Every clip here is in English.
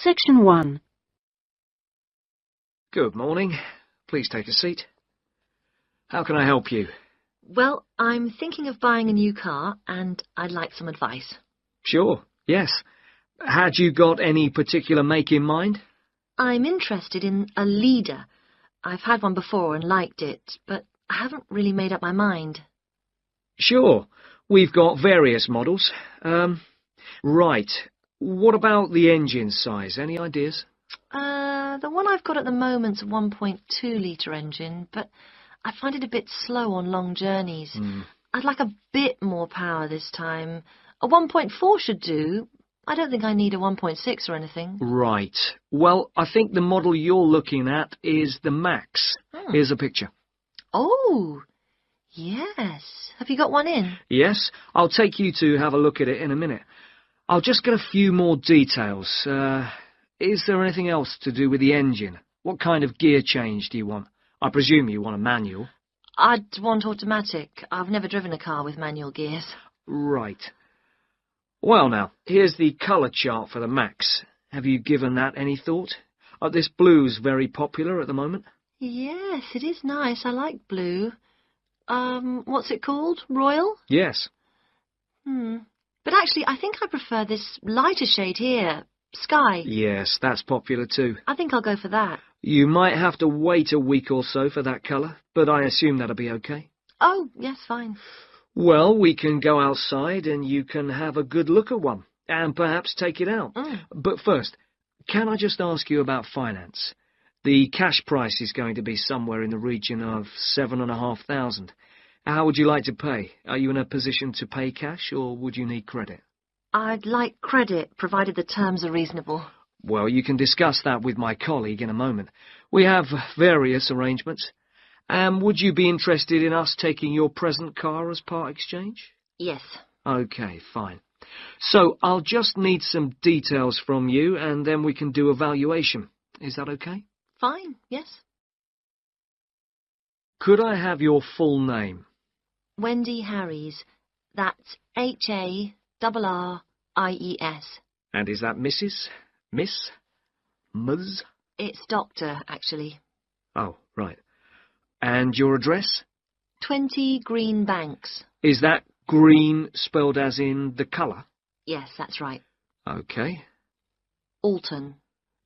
Section 1. Good morning. Please take a seat. How can I help you? Well, I'm thinking of buying a new car, and I'd like some advice. Sure, yes. Had you got any particular make in mind? I'm interested in a leader. I've had one before and liked it, but I haven't really made up my mind. Sure. We've got various models. Right. What about the engine size? Any ideas? The one I've got at the moment's a 1.2-litre engine, but I find it a bit slow on long journeys. I'd like a bit more power this time. A 1.4 should do. I don't think I need a 1.6 or anything. Right. Well, I think the model you're looking at is the Max. Here's a picture. Oh, yes. Have you got one in? Yes, I'll take you to have a look at it in a minute. I'll just get a few more details. Is there anything else to do with the engine? What kind of gear change do you want? I presume you want a manual. I'd want automatic. I've never driven a car with manual gears. Right. Well now, here's the colour chart for the Max. Have you given that any thought? This blue's very popular at the moment. Yes, it is nice. I like blue. What's it called? Royal? Yes. But actually, I think I prefer this lighter shade here. Sky. Yes, that's popular too. I think I'll go for that. You might have to wait a week or so for that colour, but I assume that'll be okay. Oh, yes, fine. Well, we can go outside and you can have a good look at one, and perhaps take it out. But first, can I just ask you about finance? The cash price is going to be somewhere in the region of 7,500. How would you like to pay? Are you in a position to pay cash, or would you need credit? I'd like credit, provided the terms are reasonable. Well, you can discuss that with my colleague in a moment. We have various arrangements. Would you be interested in us taking your present car as part exchange? Yes. Okay, fine. So I'll just need some details from you, and then we can do a valuation. Is that okay? Fine, yes. Could I have your full name? Wendy Harries. That's Harries. And is that Mrs.? Miss? Ms? It's Doctor, actually. Oh, right. And your address? 20 Green Banks. Is that green spelled as in the colour? Yes, that's right. Okay. Alton.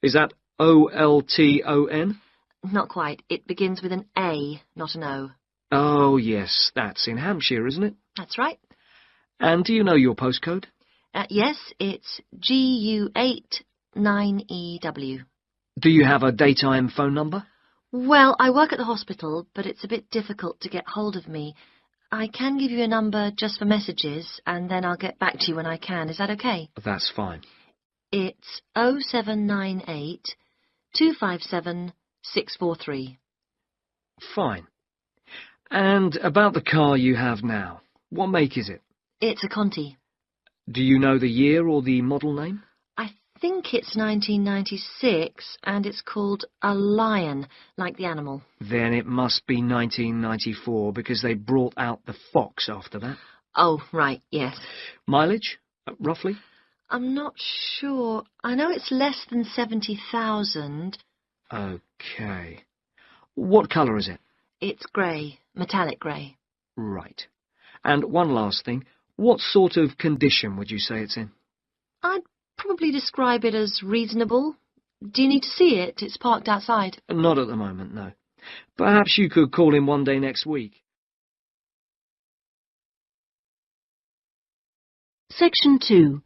Is that O-L-T-O-N? Not quite. It begins with an A, not an O. Oh, yes, that's in Hampshire, isn't it? That's right. And do you know your postcode? Yes, it's GU89EW. Do you have a daytime phone number? Well, I work at the hospital, but it's a bit difficult to get hold of me. I can give you a number just for messages, and then I'll get back to you when I can. Is that okay? That's fine. It's 0798 257 643. Fine. And about the car you have now, what make is it? It's a Conti. Do you know the year or the model name? I think it's 1996, and it's called a Lion, like the animal. Then it must be 1994, because they brought out the Fox after that. Oh, right, yes. Mileage, roughly? I'm not sure. I know it's less than 70,000. Okay. What colour is it? It's grey, metallic grey. Right. And one last thing. What sort of condition would you say it's in? I'd probably describe it as reasonable. Do you need to see it? It's parked outside. Not at the moment, no. Perhaps you could call in one day next week. Section 2.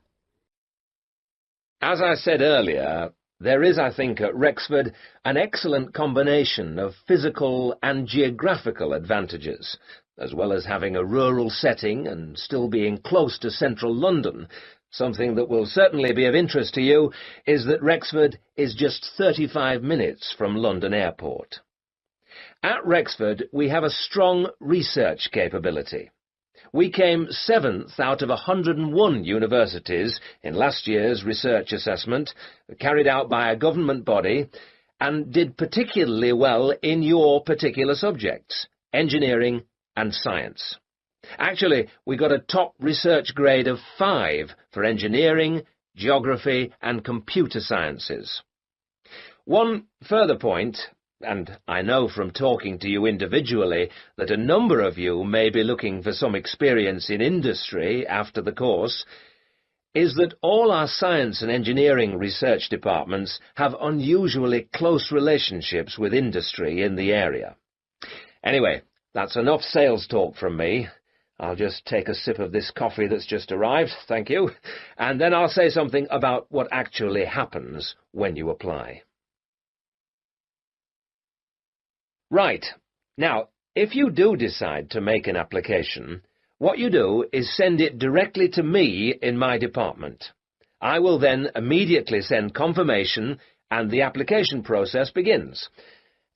As I said earlier, there is, I think, at Rexford an excellent combination of physical and geographical advantages. As well as having a rural setting and still being close to central London, something that will certainly be of interest to you is that Rexford is just 35 minutes from London Airport. At Rexford, we have a strong research capability. We came 7th out of 101 universities in last year's research assessment, carried out by a government body, and did particularly well in your particular subjects, engineering and science. Actually, we got a top research grade of 5 for engineering geography and computer sciences. One further point, and I know from talking to you individually that a number of you may be looking for some experience in industry after the course, is that all our science and engineering research departments have unusually close relationships with industry in the area. Anyway, that's enough sales talk from me. I'll just take a sip of this coffee that's just arrived, thank you, and then I'll say something about what actually happens when you apply. Right. Now, if you do decide to make an application, what you do is send it directly to me in my department. I will then immediately send confirmation and the application process begins.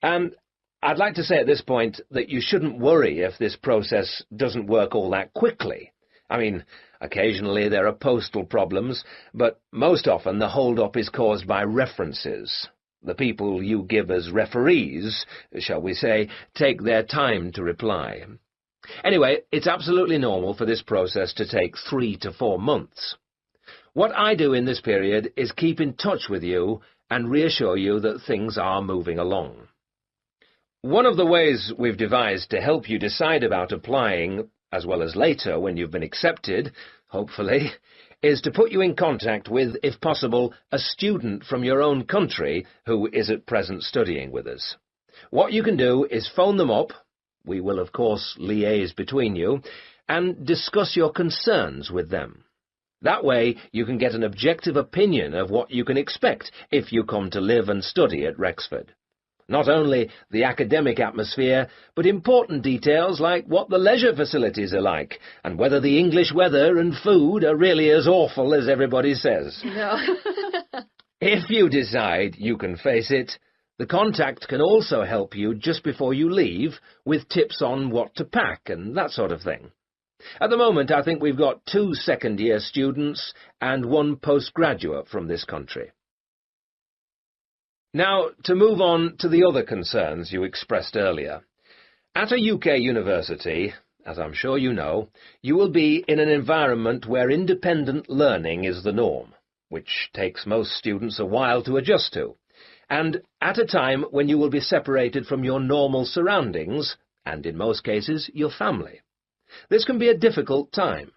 And I'd like to say at this point that you shouldn't worry if this process doesn't work all that quickly. I mean, occasionally there are postal problems, but most often the hold-up is caused by references. The people you give as referees, shall we say, take their time to reply. Anyway, it's absolutely normal for this process to take 3 to 4 months. What I do in this period is keep in touch with you and reassure you that things are moving along. One of the ways we've devised to help you decide about applying, as well as later when you've been accepted, hopefully, is to put you in contact with, if possible, a student from your own country who is at present studying with us. What you can do is phone them up. We will, of course, liaise between you, and discuss your concerns with them. That way, you can get an objective opinion of what you can expect if you come to live and study at Rexford. Not only the academic atmosphere, but important details like what the leisure facilities are like, and whether the English weather and food are really as awful as everybody says. No. If you decide you can face it, the contact can also help you just before you leave with tips on what to pack and that sort of thing. At the moment, I think we've got 2 second-year students and 1 postgraduate from this country. Now, to move on to the other concerns you expressed earlier. At a UK university, as I'm sure you know, you will be in an environment where independent learning is the norm, which takes most students a while to adjust to, and at a time when you will be separated from your normal surroundings, and in most cases, your family. This can be a difficult time.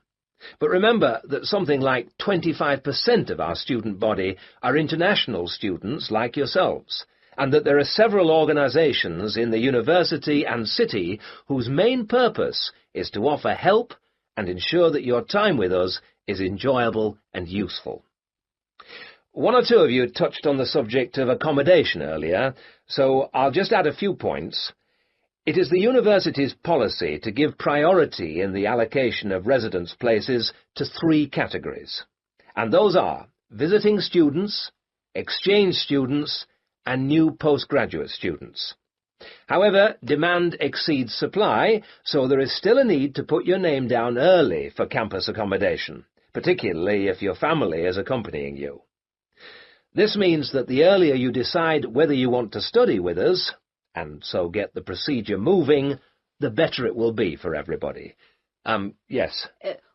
But remember that something like 25% of our student body are international students like yourselves, and that there are several organisations in the university and city whose main purpose is to offer help and ensure that your time with us is enjoyable and useful. 1 or 2 of you touched on the subject of accommodation earlier, so I'll just add a few points. It is the university's policy to give priority in the allocation of residence places to 3 categories, and those are visiting students, exchange students, and new postgraduate students. However, demand exceeds supply, so there is still a need to put your name down early for campus accommodation, particularly if your family is accompanying you. This means that the earlier you decide whether you want to study with us, and so get the procedure moving, the better it will be for everybody. Yes?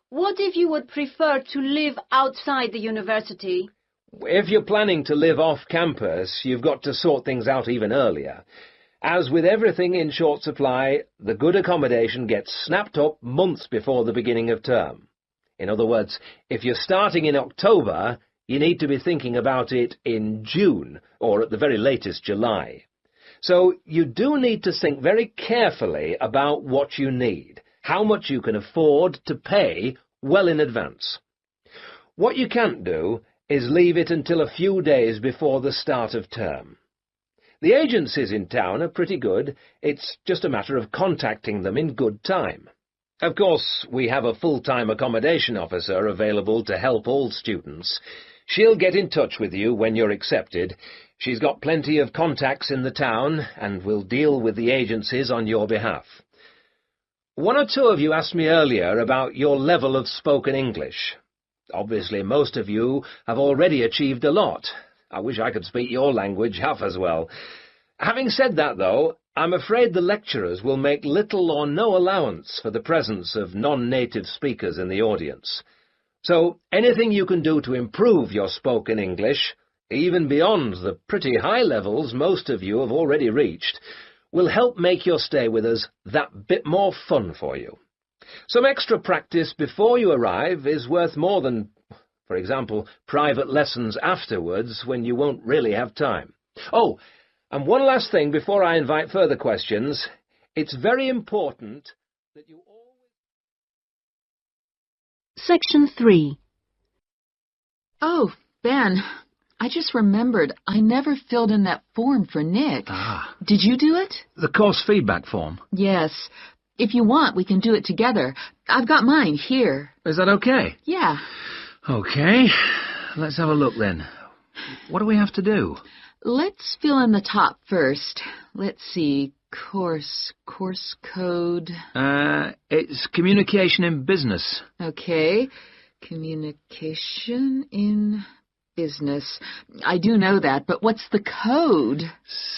What if you would prefer to live outside the university? If you're planning to live off campus, you've got to sort things out even earlier. As with everything in short supply, the good accommodation gets snapped up months before the beginning of term. In other words, if you're starting in October, you need to be thinking about it in June, or at the very latest July. So you do need to think very carefully about what you need, how much you can afford to pay well in advance. What you can't do is leave it until a few days before the start of term. The agencies in town are pretty good. It's just a matter of contacting them in good time. Of course, we have a full-time accommodation officer available to help all students. She'll get in touch with you when you're accepted. She's got plenty of contacts in the town and will deal with the agencies on your behalf. 1 or 2 of you asked me earlier about your level of spoken English. Obviously, most of you have already achieved a lot. I wish I could speak your language half as well. Having said that, though, I'm afraid the lecturers will make little or no allowance for the presence of non-native speakers in the audience. So anything you can do to improve your spoken English, even beyond the pretty high levels most of you have already reached, will help make your stay with us that bit more fun for you. Some extra practice before you arrive is worth more than, for example, private lessons afterwards when you won't really have time. Oh, and one last thing before I invite further questions. It's very important that you always... Section 3. Oh, Ben, I just remembered I never filled in that form for Nick. Ah. Did you do it? The course feedback form. Yes. If you want, we can do it together. I've got mine here. Is that okay? Yeah. Okay. Let's have a look then. What do we have to do? Let's fill in the top first. Let's see. Course code. It's communication in business. Okay. Communication in business. I do know that, but what's the code?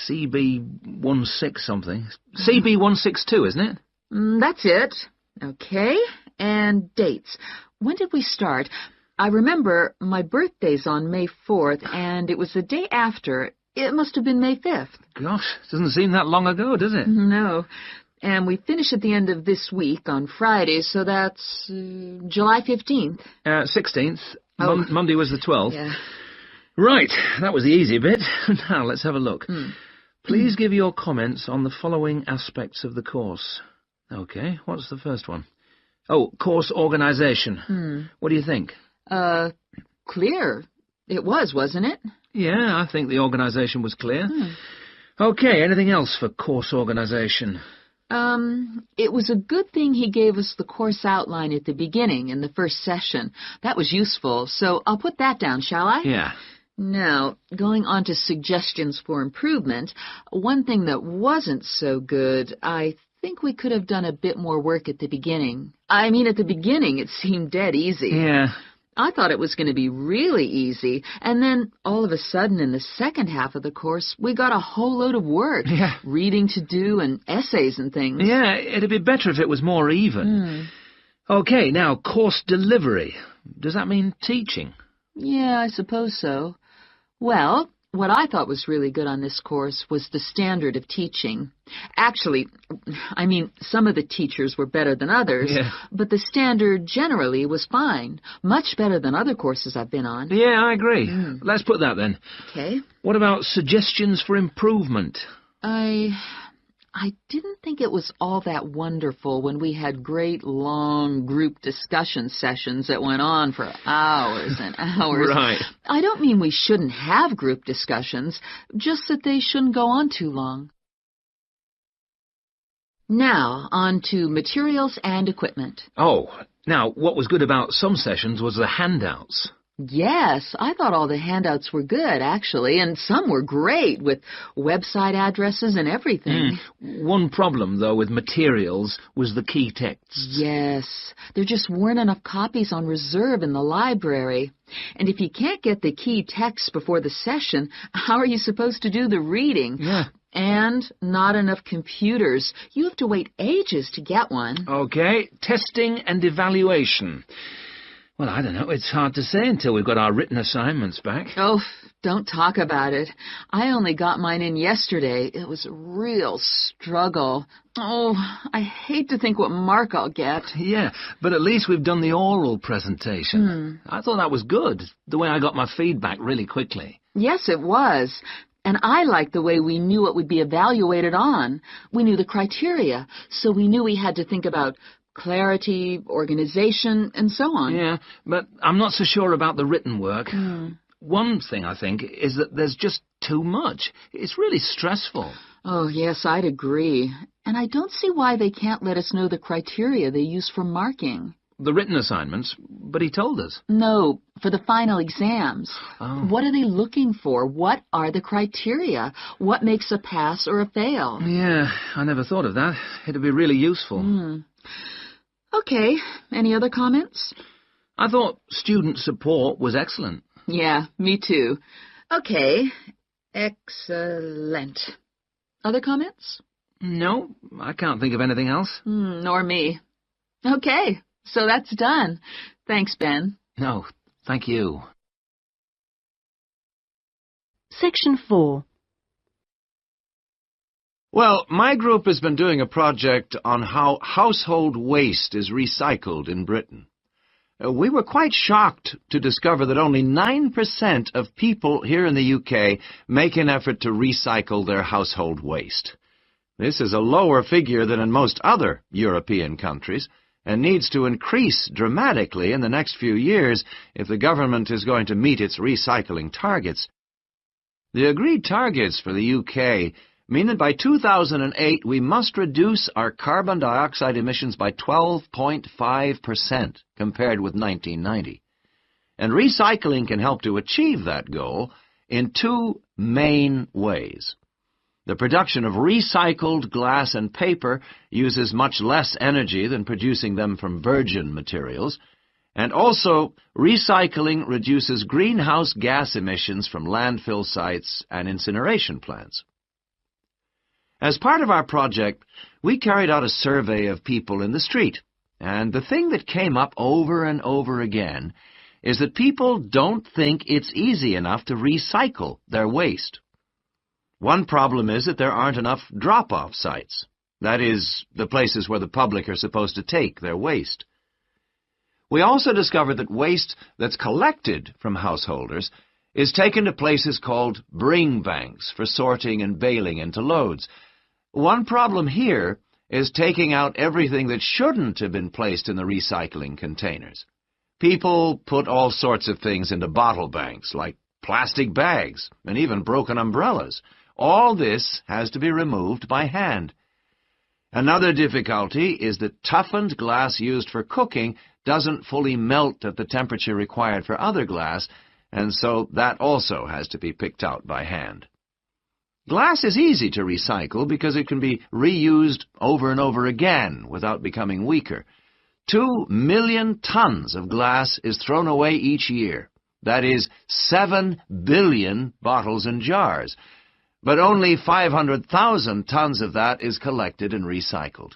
CB16 something. CB162, isn't it? That's it. Okay. And dates. When did we start? I remember my birthday's on May 4th, and it was the day after. It must have been May 5th. Gosh, doesn't seem that long ago, does it? No. And we finish at the end of this week on Friday, so that's July 15th. 16th. Oh. Monday was the 12th. Yeah. Right, that was the easy bit. Now, let's have a look. Please give your comments on the following aspects of the course. Okay, what's the first one? Oh, course organisation. What do you think? Clear. It was, wasn't it? Yeah, I think the organisation was clear. Okay, anything else for course organisation? It was a good thing he gave us the course outline at the beginning in the first session. That was useful, so I'll put that down, shall I? Yeah. Now, going on to suggestions for improvement, one thing that wasn't so good, I think we could have done a bit more work at the beginning. I mean, at the beginning it seemed dead easy. Yeah. I thought it was going to be really easy, and then all of a sudden in the second half of the course, we got a whole load of work. Yeah. Reading to do and essays and things. Yeah, it'd be better if it was more even. Okay, now, course delivery. Does that mean teaching? Yeah, I suppose so. Well, what I thought was really good on this course was the standard of teaching. Actually, I mean, some of the teachers were better than others, but the standard generally was fine. Much better than other courses I've been on. Yeah, I agree. Let's put that then. Okay. What about suggestions for improvement? I didn't think it was all that wonderful when we had great, long group discussion sessions that went on for hours and hours. Right. I don't mean we shouldn't have group discussions, just that they shouldn't go on too long. Now, on to materials and equipment. Oh, now, what was good about some sessions was the handouts. Yes, I thought all the handouts were good, actually, and some were great, with website addresses and everything. One problem, though, with materials was the key texts. Yes, there just weren't enough copies on reserve in the library. And if you can't get the key texts before the session, how are you supposed to do the reading? Yeah. And not enough computers. You have to wait ages to get one. Okay, testing and evaluation. Well, I don't know. It's hard to say until we've got our written assignments back. Oh, don't talk about it. I only got mine in yesterday. It was a real struggle. Oh, I hate to think what mark I'll get. Yeah, but at least we've done the oral presentation. I thought that was good, the way I got my feedback really quickly. Yes, it was. And I liked the way we knew what would be evaluated on. We knew the criteria, so we knew we had to think about clarity, organization, and so on. Yeah, but I'm not so sure about the written work. One thing, I think, is that there's just too much. It's really stressful. Oh, yes, I'd agree. And I don't see why they can't let us know the criteria they use for marking. The written assignments, but he told us. No, for the final exams. Oh. What are they looking for? What are the criteria? What makes a pass or a fail? Yeah, I never thought of that. It'd be really useful. Okay, any other comments? I thought student support was excellent. Yeah, me too. Okay, excellent. Other comments? No, I can't think of anything else. Nor me. Okay, so that's done. Thanks, Ben. No, thank you. Section 4. Well, my group has been doing a project on how household waste is recycled in Britain. We were quite shocked to discover that only 9% of people here in the UK make an effort to recycle their household waste. This is a lower figure than in most other European countries, and needs to increase dramatically in the next few years if the government is going to meet its recycling targets. The agreed targets for the UK mean that by 2008 we must reduce our carbon dioxide emissions by 12.5% compared with 1990. And recycling can help to achieve that goal in two main ways. The production of recycled glass and paper uses much less energy than producing them from virgin materials, and also recycling reduces greenhouse gas emissions from landfill sites and incineration plants. As part of our project, we carried out a survey of people in the street, and the thing that came up over and over again is that people don't think it's easy enough to recycle their waste. One problem is that there aren't enough drop-off sites, that is, the places where the public are supposed to take their waste. We also discovered that waste that's collected from householders is taken to places called bring banks for sorting and baling into loads. One problem here is taking out everything that shouldn't have been placed in the recycling containers. People put all sorts of things into bottle banks, like plastic bags and even broken umbrellas. All this has to be removed by hand. Another difficulty is that toughened glass used for cooking doesn't fully melt at the temperature required for other glass, and so that also has to be picked out by hand. Glass is easy to recycle because it can be reused over and over again without becoming weaker. 2 million tons of glass is thrown away each year. That is 7 billion bottles and jars. But only 500,000 tons of that is collected and recycled.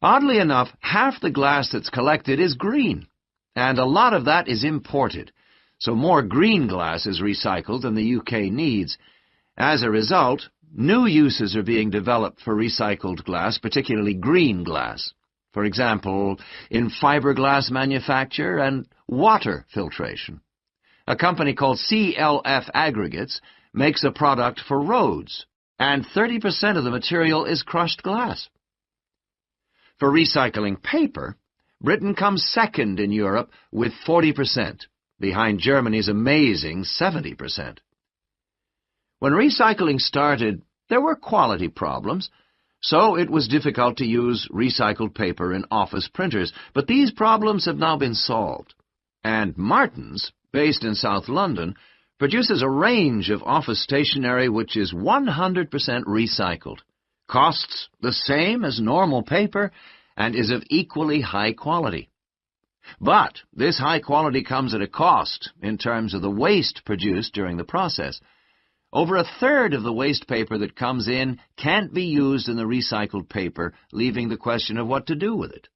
Oddly enough, half the glass that's collected is green, and a lot of that is imported, so more green glass is recycled than the UK needs. As a result, new uses are being developed for recycled glass, particularly green glass. For example, in fiberglass manufacture and water filtration. A company called CLF Aggregates makes a product for roads, and 30% of the material is crushed glass. For recycling paper, Britain comes second in Europe with 40%, behind Germany's amazing 70%. When recycling started, there were quality problems, so it was difficult to use recycled paper in office printers, but these problems have now been solved. And Martin's, based in South London, produces a range of office stationery which is 100% recycled, costs the same as normal paper, and is of equally high quality. But this high quality comes at a cost in terms of the waste produced during the process. Over a third of the waste paper that comes in can't be used in the recycled paper, leaving the question of what to do with it.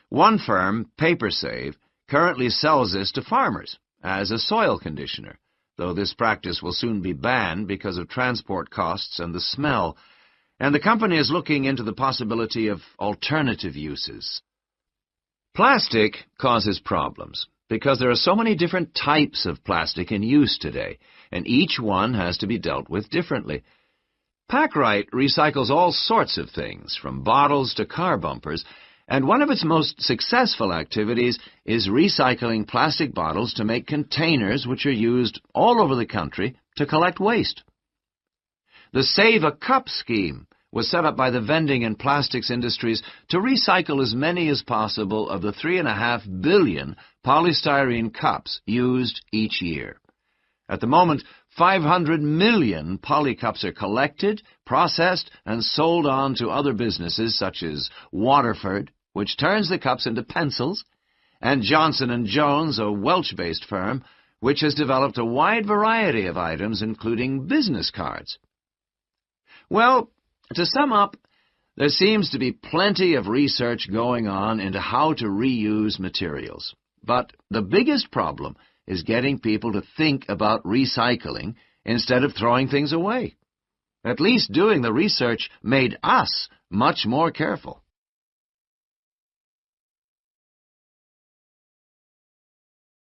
One firm, PaperSave, currently sells this to farmers as a soil conditioner, though this practice will soon be banned because of transport costs and the smell, and the company is looking into the possibility of alternative uses. Plastic causes problems because there are so many different types of plastic in use today, and each one has to be dealt with differently. Packrite recycles all sorts of things, from bottles to car bumpers, and one of its most successful activities is recycling plastic bottles to make containers which are used all over the country to collect waste. The Save a Cup scheme was set up by the vending and plastics industries to recycle as many as possible of the 3.5 billion polystyrene cups used each year. At the moment, 500 million polycups are collected, processed, and sold on to other businesses such as Waterford, which turns the cups into pencils, and Johnson & Jones, a Welsh-based firm, which has developed a wide variety of items, including business cards. Well, to sum up, There seems to be plenty of research going on into how to reuse materials. But the biggest problem is getting people to think about recycling instead of throwing things away. At least doing the research made us much more careful.